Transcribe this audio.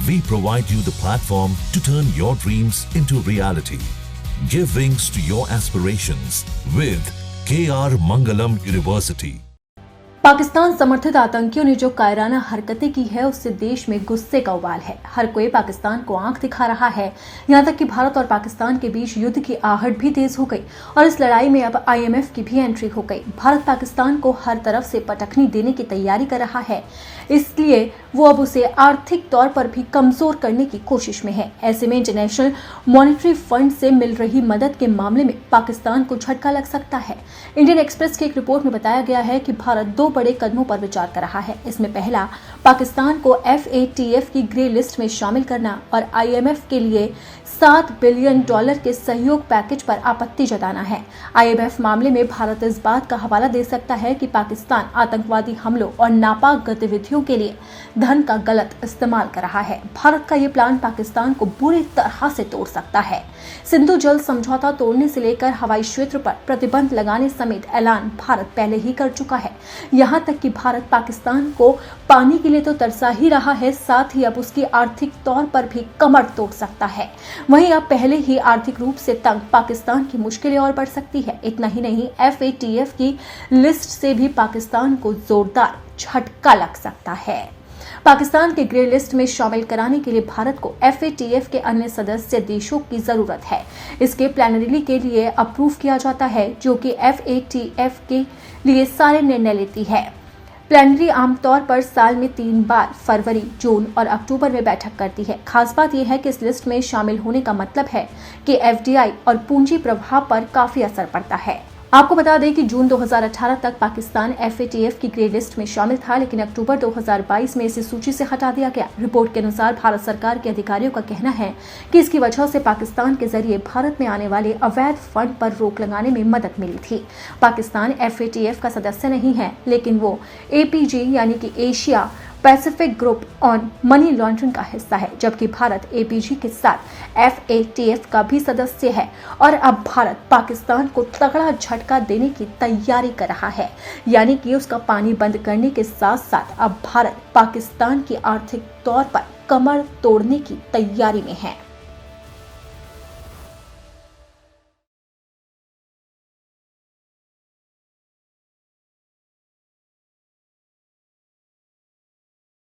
We provide you the platform to turn your dreams into reality. Give wings to your aspirations with KR Mangalam University. Pakistan समर्थित आतंकियों ने जो कायराना हरकतें की है उससे देश में गुस्से का उबाल है। हर कोई पाकिस्तान को आंख दिखा रहा है। यहाँ तक कि भारत और पाकिस्तान के बीच युद्ध की आहट भी तेज हो गई और इस लड़ाई में अब IMF की भी एंट्री हो गई। भारत पाकिस्तान को हर तरफ से पटखनी देने की तैयारी कर रहा है, इसलिए वो अब उसे आर्थिक तौर पर भी कमजोर करने की कोशिश में है। ऐसे में इंटरनेशनल मॉनेटरी फंड से मिल रही मदद के मामले में पाकिस्तान को झटका लग सकता है। इंडियन एक्सप्रेस की एक रिपोर्ट में बताया गया है कि भारत दो बड़े कदमों पर विचार कर रहा है। इसमें पहला, पाकिस्तान को FATF की ग्रे लिस्ट में शामिल करना और IMF के लिए $7 बिलियन के सहयोग पैकेज पर आपत्ति जताना है। IMF मामले में भारत इस बात का हवाला दे सकता है कि पाकिस्तान आतंकवादी हमलों और नापाक गतिविधियों के लिए धन का गलत इस्तेमाल कर रहा है। भारत का ये प्लान पाकिस्तान को बुरी तरह से तोड़ सकता है। सिंधु जल समझौता तोड़ने से लेकर हवाई क्षेत्र पर प्रतिबंध लगाने समेत ऐलान भारत पहले ही कर चुका है। यहाँ तक कि भारत पाकिस्तान को पानी के लिए तो तरसा ही रहा है, साथ ही अब उसकी आर्थिक तौर पर भी कमर तोड़ सकता है। वहीं अब पहले ही आर्थिक रूप से तंग पाकिस्तान की मुश्किलें और बढ़ सकती है। इतना ही नहीं, FATF की लिस्ट से भी पाकिस्तान को जोरदार झटका लग सकता है। पाकिस्तान के ग्रे लिस्ट में शामिल कराने के लिए भारत को FATF के अन्य सदस्य देशों की जरूरत है। इसके प्लेनरी के लिए अप्रूव किया जाता है, जो कि FATF के लिए सारे निर्णय लेती है। प्लेनरी आमतौर पर साल में 3 बार फरवरी, जून और अक्टूबर में बैठक करती है। खास बात यह है कि इस लिस्ट में शामिल होने का मतलब है कि FDI और पूंजी प्रवाह पर काफी असर पड़ता है। आपको बता दें कि जून 2018 तक पाकिस्तान FATF की ग्रे लिस्ट में शामिल था, लेकिन अक्टूबर 2022 में इसे सूची से हटा दिया गया। रिपोर्ट के अनुसार भारत सरकार के अधिकारियों का कहना है कि इसकी वजह से पाकिस्तान के जरिए भारत में आने वाले अवैध फंड पर रोक लगाने में मदद मिली थी। पाकिस्तान FATF का सदस्य नहीं है, लेकिन वो APG यानी कि Asia Pacific group on money laundering का हिस्सा है, जबकि भारत APG के साथ FATF का भी सदस्य है। और अब भारत पाकिस्तान को तगड़ा झटका देने की तैयारी कर रहा है, यानी कि उसका पानी बंद करने के साथ साथ अब भारत पाकिस्तान की आर्थिक तौर पर कमर तोड़ने की तैयारी में है।